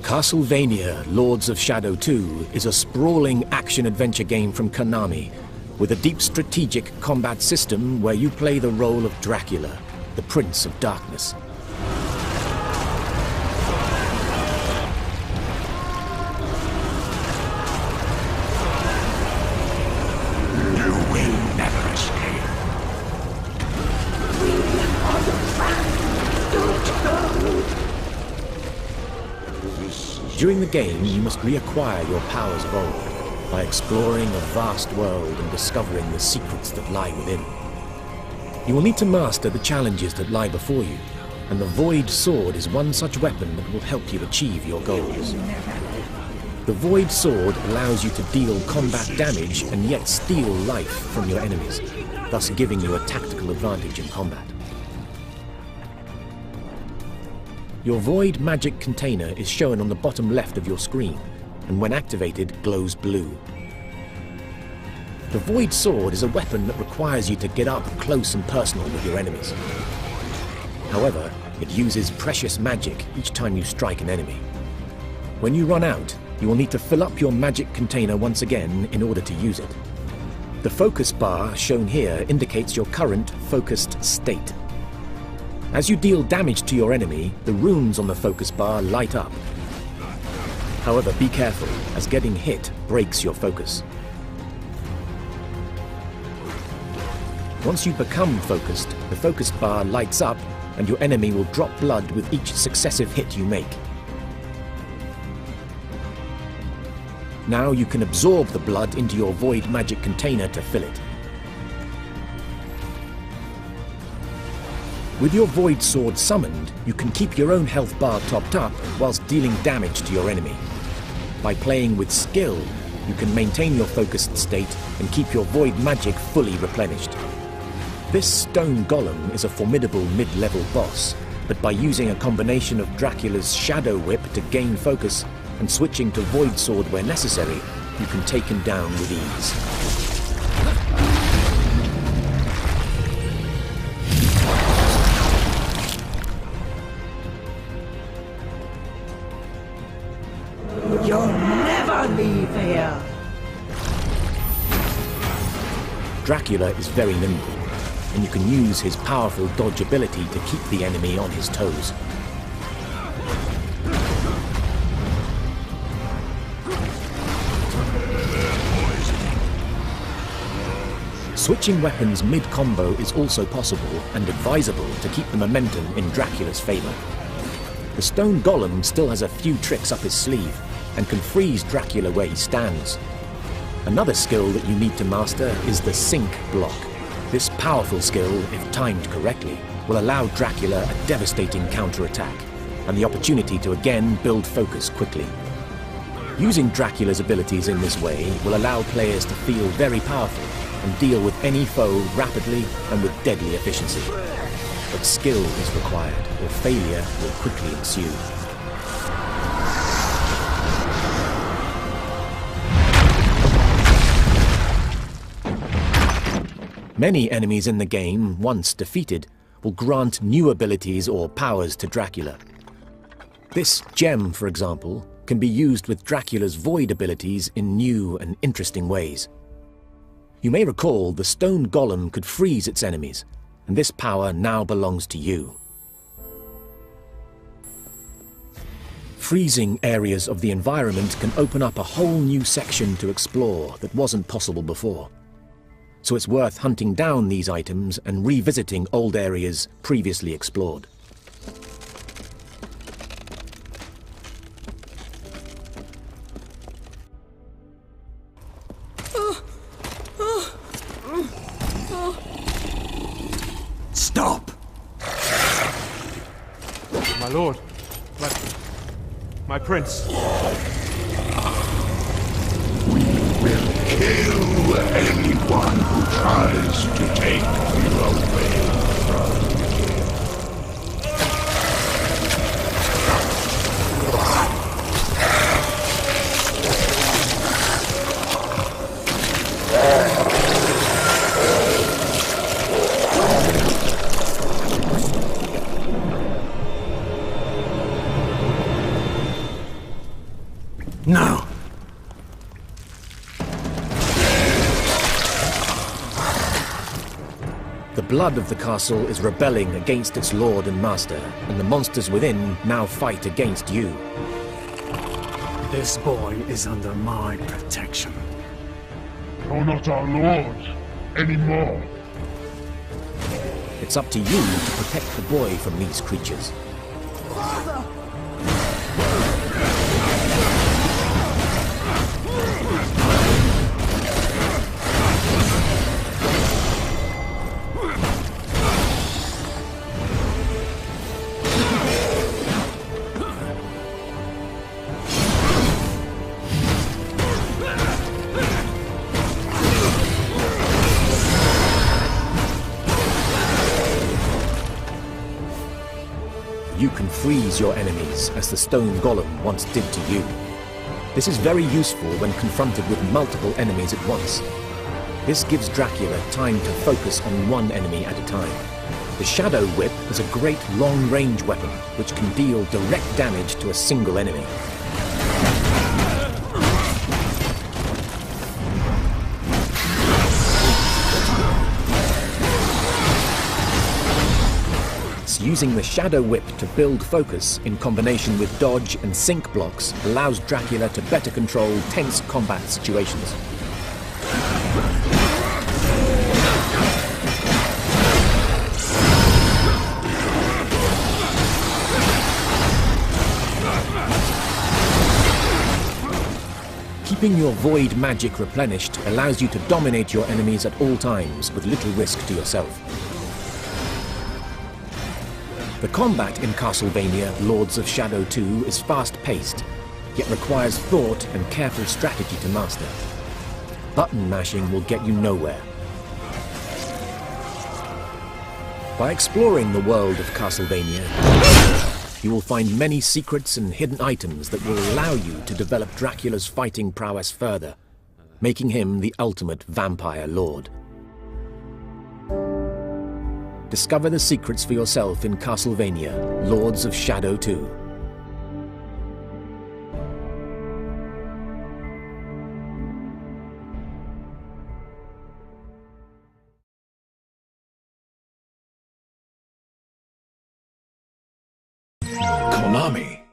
Castlevania Lords of Shadow 2 is a sprawling action-adventure game from Konami, with a deep strategic combat system where you play the role of Dracula, the Prince of Darkness. You will never escape. We are the fans. Don't go. During the game, you must reacquire your powers of old by exploring a vast world and discovering the secrets that lie within. You will need to master the challenges that lie before you, and the Void Sword is one such weapon that will help you achieve your goals. The Void Sword allows you to deal combat damage and yet steal life from your enemies, thus giving you a tactical advantage in combat. Your Void Magic container is shown on the bottom left of your screen, and when activated, glows blue. The Void Sword is a weapon that requires you to get up close and personal with your enemies. However, it uses precious magic each time you strike an enemy. When you run out, you will need to fill up your magic container once again in order to use it. The focus bar shown here indicates your current focused state. As you deal damage to your enemy, the runes on the focus bar light up. However, be careful, as getting hit breaks your focus. Once you become focused, the focus bar lights up and your enemy will drop blood with each successive hit you make. Now you can absorb the blood into your Void Magic container to fill it. With your Void Sword summoned, you can keep your own health bar topped up whilst dealing damage to your enemy. By playing with skill, you can maintain your focused state and keep your Void Magic fully replenished. This stone golem is a formidable mid-level boss, but by using a combination of Dracula's Shadow Whip to gain focus and switching to Void Sword where necessary, you can take him down with ease. You'll never leave here. Dracula is very nimble, and you can use his powerful dodge ability to keep the enemy on his toes. Switching weapons mid-combo is also possible and advisable to keep the momentum in Dracula's favor. The stone golem still has a few tricks up his sleeve and can freeze Dracula where he stands. Another skill that you need to master is the sync block. This powerful skill, if timed correctly, will allow Dracula a devastating counterattack and the opportunity to again build focus quickly. Using Dracula's abilities in this way will allow players to feel very powerful and deal with any foe rapidly and with deadly efficiency. But skill is required, or failure will quickly ensue. Many enemies in the game, once defeated, will grant new abilities or powers to Dracula. This gem, for example, can be used with Dracula's Void abilities in new and interesting ways. You may recall the stone golem could freeze its enemies, and this power now belongs to you. Freezing areas of the environment can open up a whole new section to explore that wasn't possible before. So it's worth hunting down these items and revisiting old areas previously explored. Stop! My lord, my prince. We will kill anyone who tries to take you away from me. The blood of the castle is rebelling against its lord and master, and the monsters within now fight against you. This boy is under my protection. You're not our lord anymore. It's up to you to protect the boy from these creatures. You can freeze your enemies, as the stone golem once did to you. This is very useful when confronted with multiple enemies at once. This gives Dracula time to focus on one enemy at a time. The Shadow Whip is a great long-range weapon, which can deal direct damage to a single enemy. Using the Shadow Whip to build focus in combination with dodge and sync blocks allows Dracula to better control tense combat situations. Keeping your void magic replenished allows you to dominate your enemies at all times with little risk to yourself. The combat in Castlevania Lords of Shadow 2 is fast-paced, yet requires thought and careful strategy to master. Button mashing will get you nowhere. By exploring the world of Castlevania, you will find many secrets and hidden items that will allow you to develop Dracula's fighting prowess further, making him the ultimate vampire lord. Discover the secrets for yourself in Castlevania, Lords of Shadow 2. Konami.